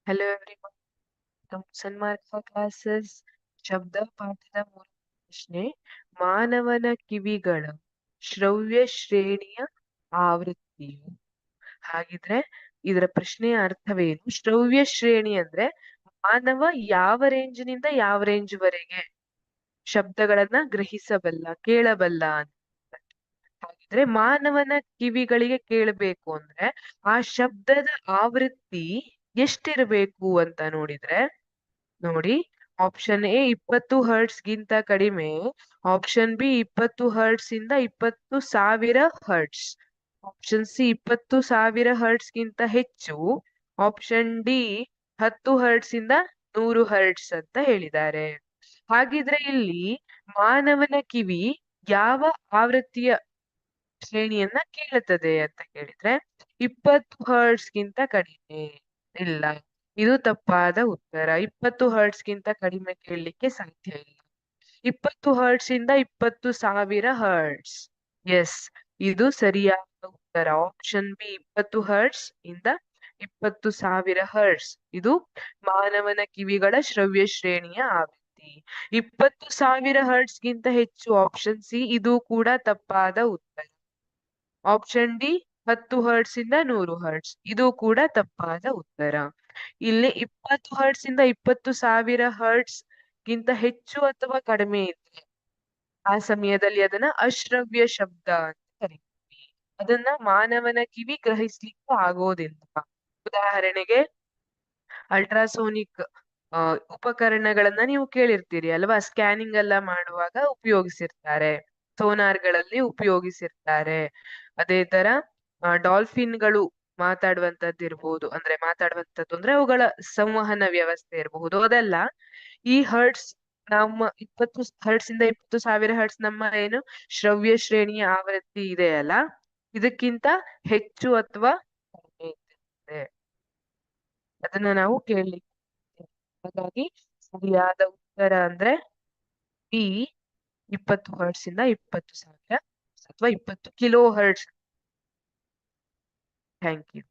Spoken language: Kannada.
Hello everyone, welcome to Sanmark classes. ಶಬ್ದ ಪಾಠದ ಮೂಲ ಪ್ರಶ್ನೆ ಮಾನವನ ಕಿವಿಗಳ ಶ್ರವ್ಯ ಶ್ರೇಣಿಯ ಆವೃತ್ತಿಯು. ಹಾಗಿದ್ರೆ ಇದರ ಪ್ರಶ್ನೆಯ ಅರ್ಥವೇನು? ಶ್ರವ್ಯ ಶ್ರೇಣಿ ಅಂದ್ರೆ ಮಾನವ ಯಾವ ರೇಂಜ್ನಿಂದ ಯಾವ ರೇಂಜ್ ವರೆಗೆ ಶಬ್ದಗಳನ್ನ ಗ್ರಹಿಸಬಲ್ಲ, ಕೇಳಬಲ್ಲ ಅಂತ. ಹಾಗಿದ್ರೆ ಮಾನವನ ಕಿವಿಗಳಿಗೆ ಕೇಳಬೇಕು ಅಂದ್ರೆ ಆ ಶಬ್ದದ ಆವೃತ್ತಿ ಎಷ್ಟಿರಬೇಕು ಅಂತ ನೋಡಿದ್ರೆ, ನೋಡಿ, ಆಪ್ಷನ್ ಎ 20 ಹರ್ಟ್ಸ್ ಗಿಂತ ಕಡಿಮೆ, ಆಪ್ಷನ್ ಬಿ 20 ಹರ್ಟ್ಸ್ ಇಂದ 20,000 ಹರ್ಟ್ಸ್, ಆಪ್ಷನ್ ಸಿ 20,000 ಹರ್ಟ್ಸ್ ಗಿಂತ ಹೆಚ್ಚು, ಆಪ್ಷನ್ ಡಿ 10 ಹರ್ಟ್ಸ್ ಇಂದ 100 ಹರ್ಟ್ಸ್ ಅಂತ ಹೇಳಿದ್ದಾರೆ. ಹಾಗಿದ್ರೆ ಇಲ್ಲಿ ಮಾನವನ ಕಿವಿ ಯಾವ ಆವೃತ್ತಿಯ ಶ್ರೇಣಿಯನ್ನ ಕೇಳುತ್ತದೆ ಅಂತ ಕೇಳಿದ್ರೆ 20 ಹರ್ಟ್ಸ್ ಗಿಂತ ಕಡಿಮೆ. ಇಲ್ಲ, ಇದು ತಪ್ಪಾದ ಉತ್ತರ. 20 ಹರ್ಟ್ಸ್ ಗಿಂತ ಕಡಿಮೆ ಕೇಳಲಿಕ್ಕೆ ಸಾಧ್ಯ ಇಲ್ಲ. 20 ಹರ್ಟ್ಸ್ ಇಂದ 20,000 ಹರ್ಟ್ಸ್. ಎಸ್, ಇದು ಸರಿಯಾದ ಉತ್ತರ. ಆಪ್ಷನ್ ಬಿ 20 ಹರ್ಟ್ಸ್ ಇಂದ 20,000 ಹರ್ಟ್ಸ್ ಇದು ಮಾನವನ ಕಿವಿಗಳ ಶ್ರವ್ಯ ಶ್ರೇಣಿಯ ಆವೃತ್ತಿ. 20,000 ಹರ್ಟ್ಸ್ ಗಿಂತ ಹೆಚ್ಚು ಆಪ್ಷನ್ ಸಿ, ಇದು ಕೂಡ ತಪ್ಪಾದ ಉತ್ತರ. ಆಪ್ಷನ್ ಡಿ 10 ಹರ್ಟ್ಸ್ ಇಂದ 100 ಹರ್ಟ್ಸ್, ಇದು ಕೂಡ ತಪ್ಪಾದ ಉತ್ತರ. ಇಲ್ಲಿ 20 ಹರ್ಟ್ಸ್ ಇಂದ 20,000 ಹರ್ಟ್ಸ್ ಗಿಂತ ಹೆಚ್ಚು ಅಥವಾ ಕಡಿಮೆ ಇದ್ರೆ ಆ ಸಮಯದಲ್ಲಿ ಅದನ್ನ ಅಶ್ರವ್ಯ ಶಬ್ದ ಅಂತ ಕರಿತೀವಿ. ಅದನ್ನ ಮಾನವನ ಕಿವಿ ಗ್ರಹಿಸ್ಲಿಕ್ಕೆ ಆಗೋದಿಲ್ಲ. ಉದಾಹರಣೆಗೆ ಅಲ್ಟ್ರಾಸೋನಿಕ್ ಉಪಕರಣಗಳನ್ನ ನೀವು ಕೇಳಿರ್ತೀರಿ ಅಲ್ವಾ? ಸ್ಕ್ಯಾನಿಂಗ್ ಎಲ್ಲ ಮಾಡುವಾಗ ಉಪಯೋಗಿಸಿರ್ತಾರೆ, ಸೋನಾರ್ಗಳಲ್ಲಿ ಉಪಯೋಗಿಸಿರ್ತಾರೆ. ಅದೇ ತರ ಡಾಲ್ಫಿನ್ಗಳು ಮಾತಾಡುವಂತದ್ದು ಇರಬಹುದು, ಅಂದ್ರೆ ಮಾತಾಡುವಂತದ್ದು ಅಂದ್ರೆ ಅವುಗಳ ಸಂವಹನ ವ್ಯವಸ್ಥೆ ಇರಬಹುದು. ಅದೆಲ್ಲ ಈ ಹರ್ಟ್ಸ್, ನಮ್ಮ 20 ಹರ್ಟ್ಸ್ ಇಂದ 20,000 ಹರ್ಟ್ಸ್ ನಮ್ಮ ಏನು ಶ್ರವ್ಯ ಶ್ರೇಣಿಯ ಆವೃತ್ತಿ ಇದೆ ಅಲ್ಲ, ಇದಕ್ಕಿಂತ ಹೆಚ್ಚು ಅಥವಾ ಕಡಿಮೆ ಇರುತ್ತೆ. ಅದನ್ನ ನಾವು ಕೇಳಲಿಕ್ಕೆ. ಹಾಗಾಗಿ ಸರಿಯಾದ ಉತ್ತರ ಅಂದ್ರೆ ಬಿ 20 ಹರ್ಟ್ಸ್ ಇಂದ 20,000 ಅಥವಾ 20 ಕಿಲೋ ಹರ್ಟ್ಸ್. Thank you.